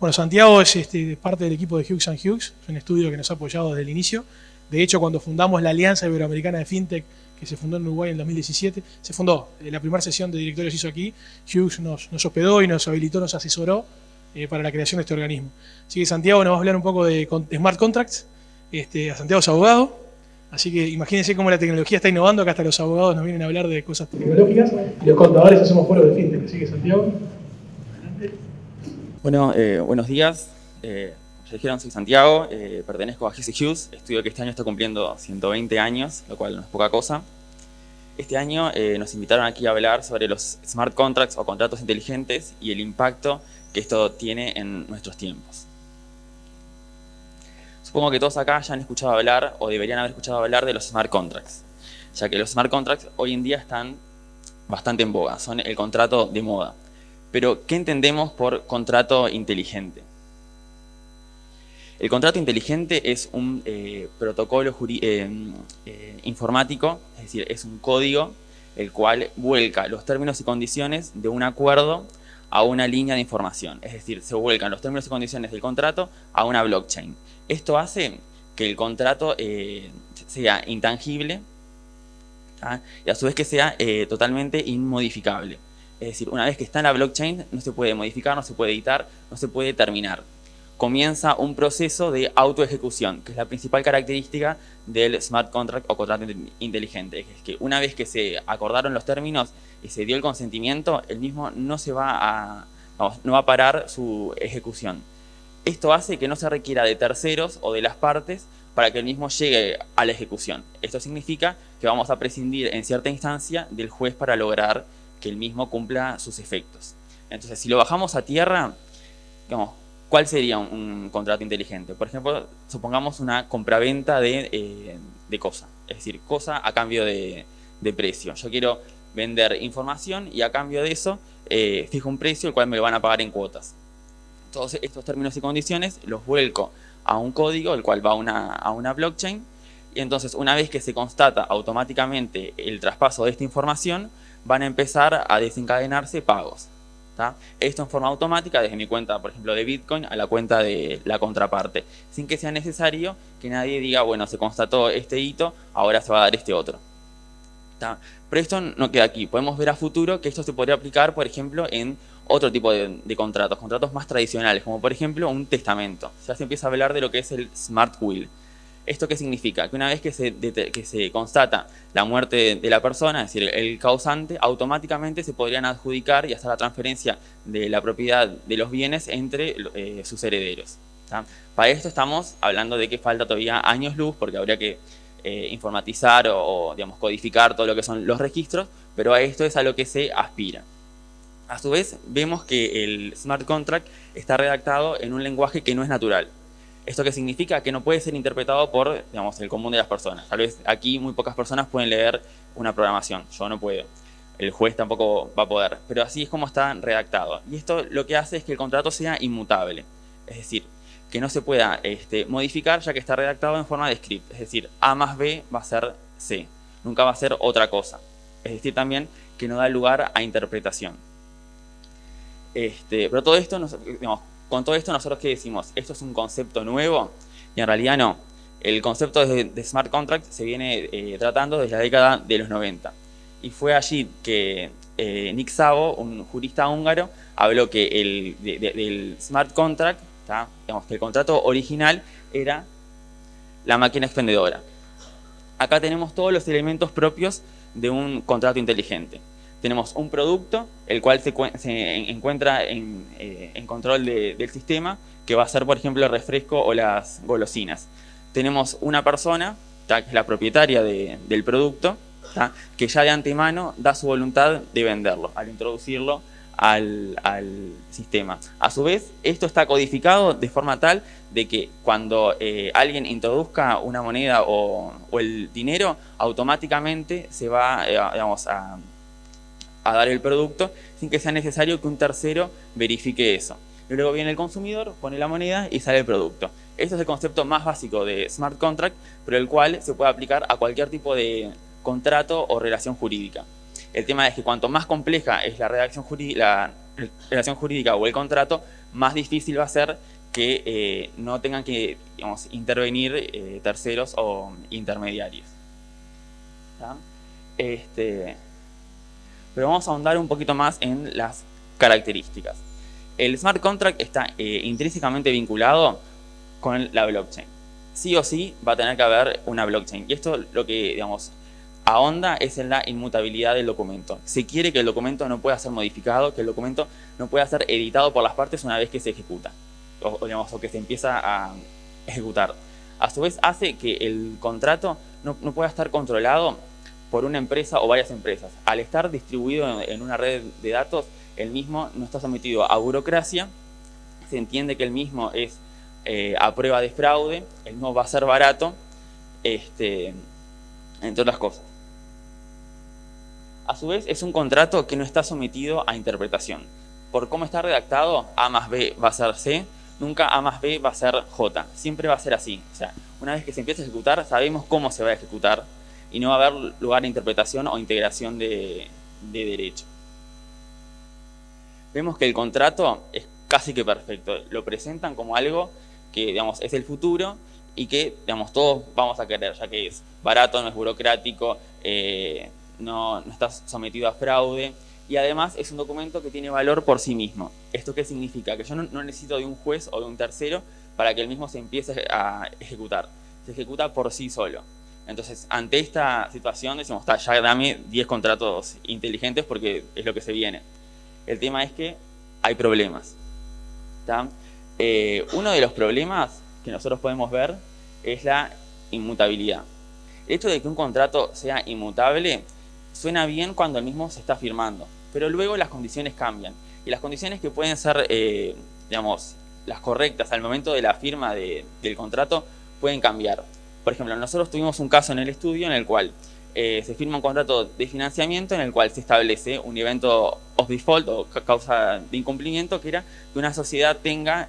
Bueno, Santiago es parte del equipo de Hughes & Hughes, es un estudio que nos ha apoyado desde el inicio. De hecho, cuando fundamos la Alianza Iberoamericana de FinTech, que se fundó en Uruguay en 2017, se fundó, la primera sesión de directorios se hizo aquí, Hughes nos hospedó y nos habilitó, nos asesoró para la creación de este organismo. Así que Santiago nos va a hablar un poco de Smart Contracts. Santiago es abogado, así que imagínense cómo la tecnología está innovando, acá hasta los abogados nos vienen a hablar de cosas tecnológicas y los contadores hacemos foros de FinTech. Así que Santiago, adelante. Bueno, buenos días. Ya dijeron, soy Santiago, pertenezco a Hughes & Hughes, estudio que este año está cumpliendo 120 años, lo cual no es poca cosa. Este año nos invitaron aquí a hablar sobre los smart contracts o contratos inteligentes y el impacto que esto tiene en nuestros tiempos. Supongo que todos acá ya han escuchado hablar o deberían haber escuchado hablar de los smart contracts, ya que los smart contracts hoy en día están bastante en boga, son el contrato de moda. Pero, ¿qué entendemos por contrato inteligente? El contrato inteligente es un protocolo informático, es decir, es un código el cual vuelca los términos y condiciones de un acuerdo a una línea de información. Es decir, se vuelcan los términos y condiciones del contrato a una blockchain. Esto hace que el contrato sea intangible, ¿tá? Y a su vez que sea totalmente inmodificable. Es decir, una vez que está en la blockchain no se puede modificar, no se puede editar, no se puede terminar. Comienza un proceso de autoejecución, que es la principal característica del smart contract o contrato inteligente. Es que una vez que se acordaron los términos y se dio el consentimiento, el mismo no va a parar su ejecución. Esto hace que no se requiera de terceros o de las partes para que el mismo llegue a la ejecución. Esto significa que vamos a prescindir en cierta instancia del juez para lograr que el mismo cumpla sus efectos. Entonces, si lo bajamos a tierra, digamos, ¿cuál sería un contrato inteligente? Por ejemplo, supongamos una compraventa de cosa, es decir, cosa a cambio de precio. Yo quiero vender información y a cambio de eso fijo un precio el cual me lo van a pagar en cuotas. Todos estos términos y condiciones los vuelco a un código el cual va a una blockchain y entonces una vez que se constata automáticamente el traspaso de esta información van a empezar a desencadenarse pagos. ¿Tá? Esto en forma automática desde mi cuenta, por ejemplo, de Bitcoin a la cuenta de la contraparte, sin que sea necesario que nadie diga, bueno, se constató este hito, ahora se va a dar este otro. ¿Tá? Pero esto no queda aquí. Podemos ver a futuro que esto se podría aplicar, por ejemplo, en otro tipo de contratos más tradicionales, como por ejemplo un testamento. Ya se empieza a hablar de lo que es el Smart Will. ¿Esto qué significa? Que una vez que se constata la muerte de la persona, es decir, el causante, automáticamente se podrían adjudicar y hacer la transferencia de la propiedad de los bienes entre sus herederos. ¿Tá? Para esto estamos hablando de que falta todavía años luz, porque habría que informatizar o digamos, codificar todo lo que son los registros, pero a esto es a lo que se aspira. A su vez, vemos que el smart contract está redactado en un lenguaje que no es natural. ¿Esto qué significa? Que no puede ser interpretado por, digamos, el común de las personas. Tal vez aquí muy pocas personas pueden leer una programación. Yo no puedo. El juez tampoco va a poder. Pero así es como está redactado. Y esto lo que hace es que el contrato sea inmutable. Es decir, que no se pueda modificar ya que está redactado en forma de script. Es decir, A más B va a ser C. Nunca va a ser otra cosa. Es decir, también que no da lugar a interpretación. Pero todo esto, digamos, con todo esto, ¿nosotros qué decimos? ¿Esto es un concepto nuevo? Y en realidad no. El concepto de smart contract se viene tratando desde la década de los 90. Y fue allí que Nick Szabo, un jurista húngaro, habló que del smart contract, digamos, que el contrato original era la máquina expendedora. Acá tenemos todos los elementos propios de un contrato inteligente. Tenemos un producto, el cual se encuentra en control del sistema, que va a ser, por ejemplo, el refresco o las golosinas. Tenemos una persona, que es la propietaria del producto, que ya de antemano da su voluntad de venderlo, al introducirlo al sistema. A su vez, esto está codificado de forma tal de que cuando alguien introduzca una moneda o el dinero, automáticamente se va digamos, a dar el producto sin que sea necesario que un tercero verifique eso. Y luego viene el consumidor, pone la moneda y sale el producto. Este es el concepto más básico de smart contract, pero el cual se puede aplicar a cualquier tipo de contrato o relación jurídica. El tema es que cuanto más compleja es la relación jurídica o el contrato, más difícil va a ser que no tengan que, digamos, intervenir terceros o intermediarios. ¿Tá? Pero vamos a ahondar un poquito más en las características. El smart contract está intrínsecamente vinculado con la blockchain. Sí o sí va a tener que haber una blockchain. Y esto lo que, digamos, ahonda es en la inmutabilidad del documento. Se quiere que el documento no pueda ser modificado, que el documento no pueda ser editado por las partes una vez que se ejecuta, o que se empieza a ejecutar. A su vez hace que el contrato no pueda estar controlado por una empresa o varias empresas. Al estar distribuido en una red de datos, el mismo no está sometido a burocracia, se entiende que el mismo es a prueba de fraude, el mismo va a ser barato, entre otras cosas. A su vez, es un contrato que no está sometido a interpretación. Por cómo está redactado, A más B va a ser C, nunca A más B va a ser J. Siempre va a ser así. O sea, una vez que se empieza a ejecutar, sabemos cómo se va a ejecutar y no va a haber lugar a interpretación o integración de derecho. Vemos que el contrato es casi que perfecto. Lo presentan como algo que, digamos, es el futuro y que, digamos, todos vamos a querer, ya que es barato, no es burocrático, no está sometido a fraude y además es un documento que tiene valor por sí mismo. ¿Esto qué significa? Que yo no necesito de un juez o de un tercero para que el mismo se empiece a ejecutar. Se ejecuta por sí solo. Entonces, ante esta situación decimos, ya dame 10 contratos inteligentes porque es lo que se viene. El tema es que hay problemas. Uno de los problemas que nosotros podemos ver es la inmutabilidad. El hecho de que un contrato sea inmutable suena bien cuando el mismo se está firmando, pero luego las condiciones cambian. Y las condiciones que pueden ser, digamos, las correctas al momento de la firma del contrato pueden cambiar. Por ejemplo, nosotros tuvimos un caso en el estudio en el cual se firma un contrato de financiamiento en el cual se establece un evento of default o causa de incumplimiento, que era que una sociedad tenga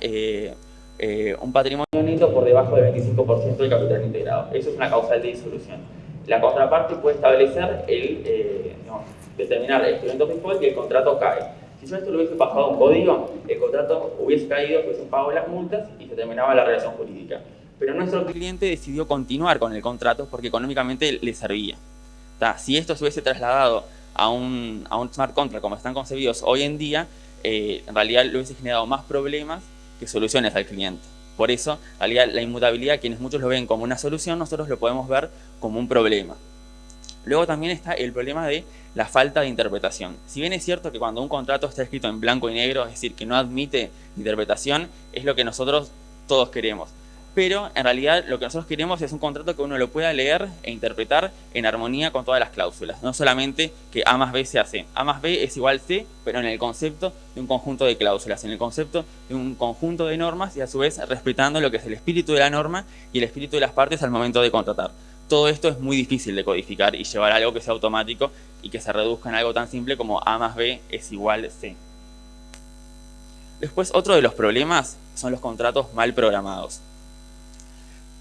un patrimonio neto por debajo del 25% del capital integrado. Eso es una causal de disolución. La contraparte puede establecer determinar este evento of default y el contrato cae. Si yo esto lo hubiese pasado a un código, el contrato hubiese caído, hubiese pagado las multas y se terminaba la relación jurídica. Pero nuestro cliente decidió continuar con el contrato porque económicamente le servía. Si esto se hubiese trasladado a un smart contract como están concebidos hoy en día, en realidad le hubiese generado más problemas que soluciones al cliente. Por eso, en realidad, la inmutabilidad, quienes muchos lo ven como una solución, nosotros lo podemos ver como un problema. Luego también está el problema de la falta de interpretación. Si bien es cierto que cuando un contrato está escrito en blanco y negro, es decir, que no admite interpretación, es lo que nosotros todos queremos. Pero en realidad lo que nosotros queremos es un contrato que uno lo pueda leer e interpretar en armonía con todas las cláusulas. No solamente que A más B sea C. A más B es igual C, pero en el concepto de un conjunto de cláusulas, en el concepto de un conjunto de normas y a su vez respetando lo que es el espíritu de la norma y el espíritu de las partes al momento de contratar. Todo esto es muy difícil de codificar y llevar a algo que sea automático y que se reduzca en algo tan simple como A más B es igual C. Después, otro de los problemas son los contratos mal programados.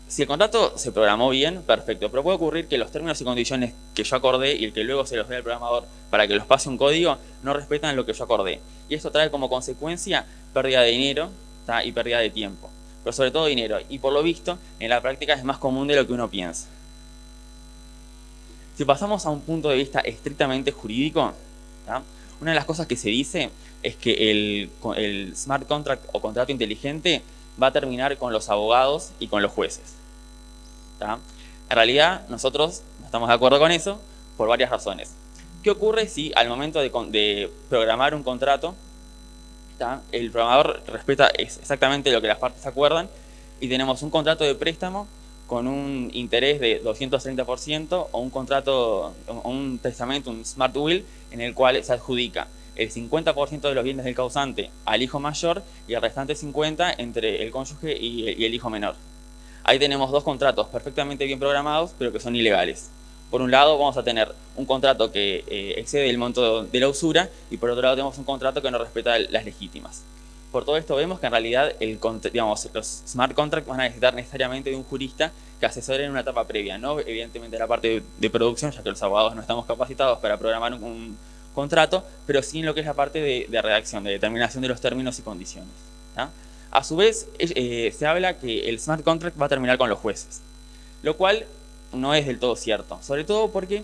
Si el contrato se programó bien, perfecto, pero puede ocurrir que los términos y condiciones que yo acordé y el que luego se los dé al programador para que los pase un código no respetan lo que yo acordé. Y esto trae como consecuencia pérdida de dinero y pérdida de tiempo, pero sobre todo dinero. Y por lo visto, en la práctica es más común de lo que uno piensa. Si pasamos a un punto de vista estrictamente jurídico, una de las cosas que se dice es que el smart contract o contrato inteligente va a terminar con los abogados y con los jueces. En realidad, nosotros no estamos de acuerdo con eso por varias razones. ¿Qué ocurre si al momento de programar un contrato, el programador respeta exactamente lo que las partes acuerdan y tenemos un contrato de préstamo con un interés de 230% o un contrato, un testamento, un smart will, en el cual se adjudica el 50% de los bienes del causante al hijo mayor y el restante 50% entre el cónyuge y el hijo menor? Ahí tenemos dos contratos perfectamente bien programados, pero que son ilegales. Por un lado vamos a tener un contrato que excede el monto de la usura y por otro lado tenemos un contrato que no respeta las legítimas. Por todo esto vemos que en realidad los smart contracts van a necesitar necesariamente de un jurista que asesore en una etapa previa, no evidentemente la parte de producción, ya que los abogados no estamos capacitados para programar un contrato, pero sí en lo que es la parte de redacción, de determinación de los términos y condiciones. ¿Tá? A su vez, se habla que el smart contract va a terminar con los jueces, lo cual no es del todo cierto, sobre todo porque,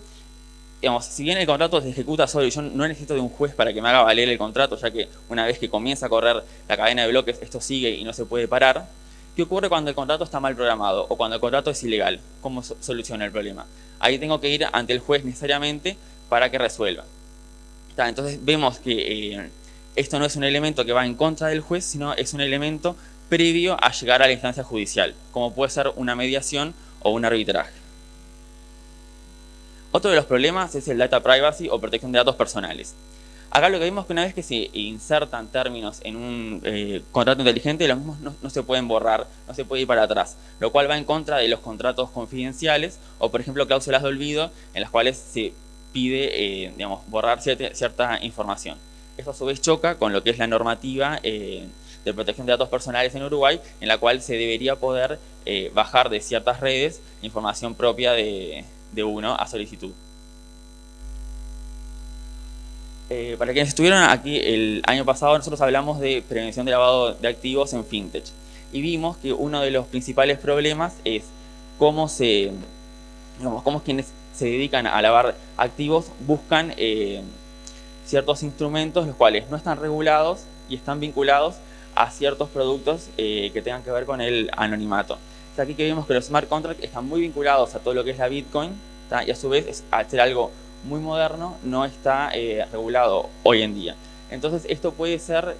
digamos, si bien el contrato se ejecuta solo y yo no necesito de un juez para que me haga valer el contrato, ya que una vez que comienza a correr la cadena de bloques, esto sigue y no se puede parar, ¿qué ocurre cuando el contrato está mal programado o cuando el contrato es ilegal? ¿Cómo soluciona el problema? Ahí tengo que ir ante el juez necesariamente para que resuelva. Entonces vemos que esto no es un elemento que va en contra del juez, sino es un elemento previo a llegar a la instancia judicial, como puede ser una mediación o un arbitraje. Otro de los problemas es el data privacy o protección de datos personales. Acá lo que vimos es que una vez que se insertan términos en un contrato inteligente, los mismos no se pueden borrar, no se puede ir para atrás, lo cual va en contra de los contratos confidenciales o, por ejemplo, cláusulas de olvido en las cuales se pide digamos, borrar cierta información. Esto a su vez choca con lo que es la normativa de protección de datos personales en Uruguay, en la cual se debería poder bajar de ciertas redes información propia de uno a solicitud. Para quienes estuvieron aquí el año pasado, nosotros hablamos de prevención de lavado de activos en fintech y vimos que uno de los principales problemas es cómo quienes se dedican a lavar activos buscan ciertos instrumentos los cuales no están regulados y están vinculados a ciertos productos que tengan que ver con el anonimato. O sea, aquí que vemos que los smart contracts están muy vinculados a todo lo que es la Bitcoin, ¿tá? Y a su vez, al ser algo muy moderno, no está regulado hoy en día. Entonces esto puede ser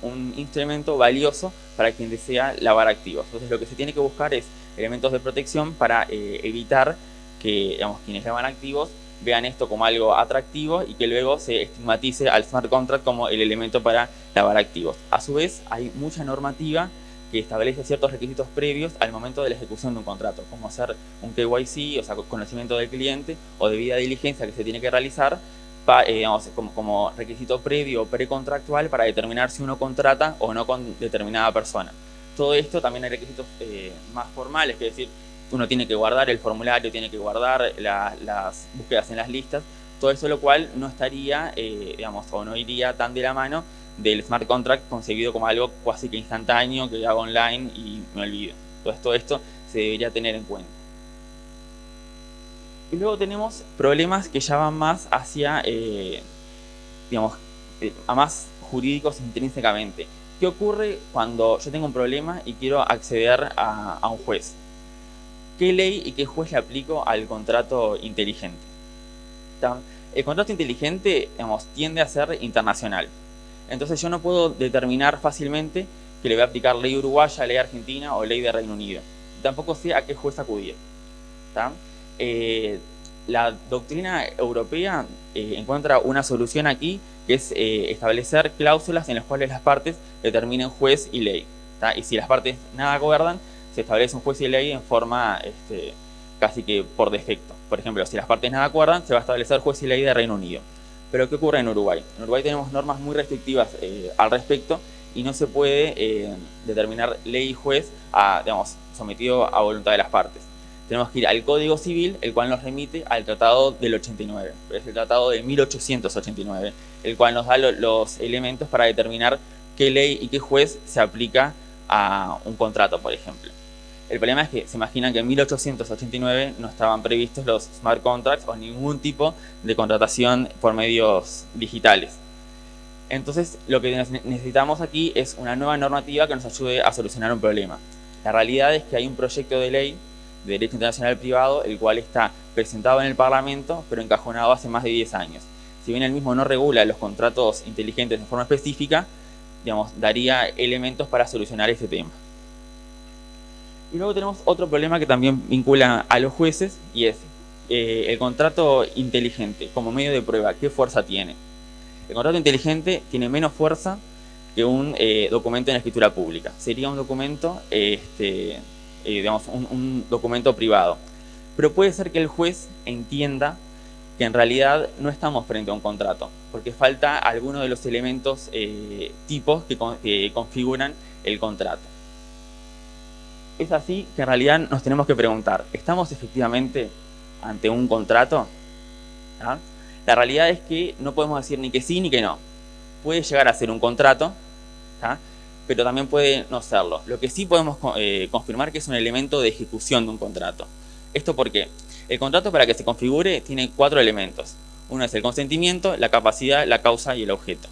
un instrumento valioso para quien desea lavar activos. Entonces lo que se tiene que buscar es elementos de protección para evitar que, digamos, quienes lavan activos vean esto como algo atractivo y que luego se estigmatice al smart contract como el elemento para lavar activos. A su vez, hay mucha normativa que establece ciertos requisitos previos al momento de la ejecución de un contrato, como hacer un KYC, o sea, conocimiento del cliente, o debida diligencia que se tiene que realizar digamos, como requisito previo o precontractual para determinar si uno contrata o no con determinada persona. Todo esto también hay requisitos más formales, que es decir, uno tiene que guardar el formulario, tiene que guardar las búsquedas en las listas, todo eso lo cual no estaría, digamos, o no iría tan de la mano del smart contract concebido como algo casi que instantáneo, que hago online y me olvido. Todo esto se debería tener en cuenta. Y luego tenemos problemas que ya van más hacia, digamos, a más jurídicos intrínsecamente. ¿Qué ocurre cuando yo tengo un problema y quiero acceder a un juez? ¿Qué ley y qué juez le aplico al contrato inteligente? El contrato inteligente, digamos, tiende a ser internacional. Entonces yo no puedo determinar fácilmente que le voy a aplicar ley uruguaya, ley argentina o ley de Reino Unido. Tampoco sé a qué juez acudir. La doctrina europea encuentra una solución aquí, que es establecer cláusulas en las cuales las partes determinen juez y ley. Y si las partes nada acuerdan, se establece un juez y ley en forma casi que por defecto. Por ejemplo, si las partes nada acuerdan, se va a establecer juez y ley de Reino Unido. Pero ¿qué ocurre en Uruguay? En Uruguay tenemos normas muy restrictivas al respecto y no se puede determinar ley y juez digamos, sometido a voluntad de las partes. Tenemos que ir al Código Civil, el cual nos remite al Tratado del 89, es el Tratado de 1889, el cual nos da los elementos para determinar qué ley y qué juez se aplica a un contrato, por ejemplo. El problema es que se imaginan que en 1889 no estaban previstos los smart contracts o ningún tipo de contratación por medios digitales. Entonces, lo que necesitamos aquí es una nueva normativa que nos ayude a solucionar un problema. La realidad es que hay un proyecto de ley de Derecho Internacional Privado, el cual está presentado en el Parlamento, pero encajonado hace más de 10 años. Si bien el mismo no regula los contratos inteligentes de forma específica, digamos, daría elementos para solucionar ese tema. Y luego tenemos otro problema que también vincula a los jueces, y es el contrato inteligente como medio de prueba. ¿Qué fuerza tiene? El contrato inteligente tiene menos fuerza que un documento en escritura pública. Sería un documento, digamos, un documento privado. Pero puede ser que el juez entienda que en realidad no estamos frente a un contrato, porque falta alguno de los elementos tipos que configuran el contrato. Es así que en realidad nos tenemos que preguntar, ¿estamos efectivamente ante un contrato? La La realidad es que no podemos decir ni que sí ni que no. Puede llegar a ser un contrato, ¿tá? Pero también puede no serlo. Lo que sí podemos confirmar que es un elemento de ejecución de un contrato. ¿Esto por qué? El contrato, para que se configure, tiene 4 elementos. Uno es el consentimiento, la capacidad, la causa y el objeto.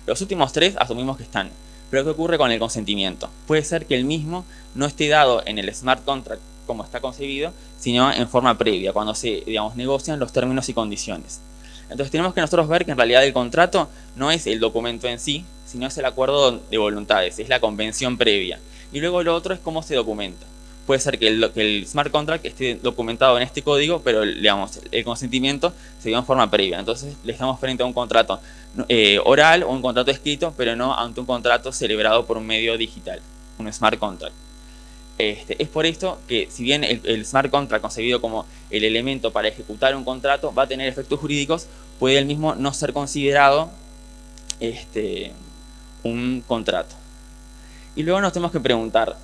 Los últimos 3 asumimos que están. Pero ¿qué ocurre con el consentimiento? Puede ser que el mismo no esté dado en el smart contract como está concebido, sino en forma previa, cuando se, negocian los términos y condiciones. Entonces tenemos que nosotros ver que en realidad el contrato no es el documento en sí, sino es el acuerdo de voluntades, es la convención previa. Y luego lo otro es cómo se documenta. Puede ser que el smart contract esté documentado en este código, pero el consentimiento se dio en forma previa. Entonces le estamos frente a un contrato oral o un contrato escrito, pero no ante un contrato celebrado por un medio digital, un smart contract. Es por esto que, si bien el smart contract, concebido como el elemento para ejecutar un contrato, va a tener efectos jurídicos, puede el mismo no ser considerado un contrato. Y luego nos tenemos que preguntar,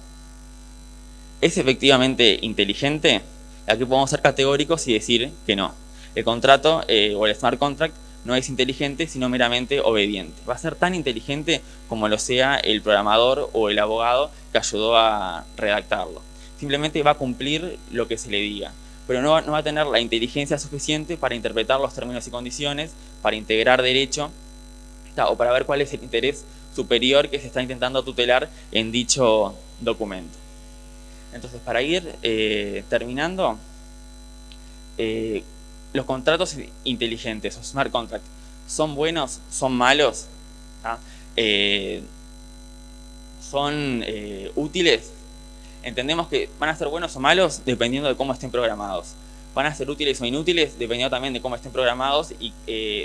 ¿es efectivamente inteligente? Aquí podemos ser categóricos y decir que no. El contrato o el smart contract no es inteligente, sino meramente obediente. Va a ser tan inteligente como lo sea el programador o el abogado que ayudó a redactarlo. Simplemente va a cumplir lo que se le diga, pero no va a tener la inteligencia suficiente para interpretar los términos y condiciones, para integrar derecho, o para ver cuál es el interés superior que se está intentando tutelar en dicho documento. Entonces, para ir terminando, los contratos inteligentes o smart contracts, ¿son buenos? ¿Son malos? ¿Son útiles? Entendemos que van a ser buenos o malos dependiendo de cómo estén programados. Van a ser útiles o inútiles dependiendo también de cómo estén programados y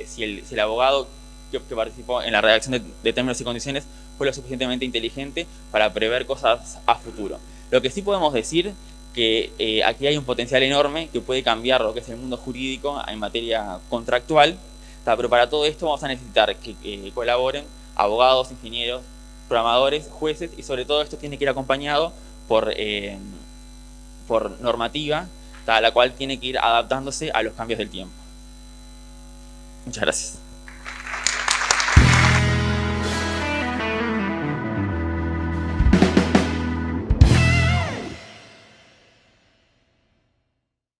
si el abogado que participó en la redacción de términos y condiciones fue lo suficientemente inteligente para prever cosas a futuro. Lo que sí podemos decir que aquí hay un potencial enorme que puede cambiar lo que es el mundo jurídico en materia contractual, pero para todo esto vamos a necesitar que colaboren abogados, ingenieros, programadores, jueces, y sobre todo esto tiene que ir acompañado por normativa, la cual tiene que ir adaptándose a los cambios del tiempo. Muchas gracias.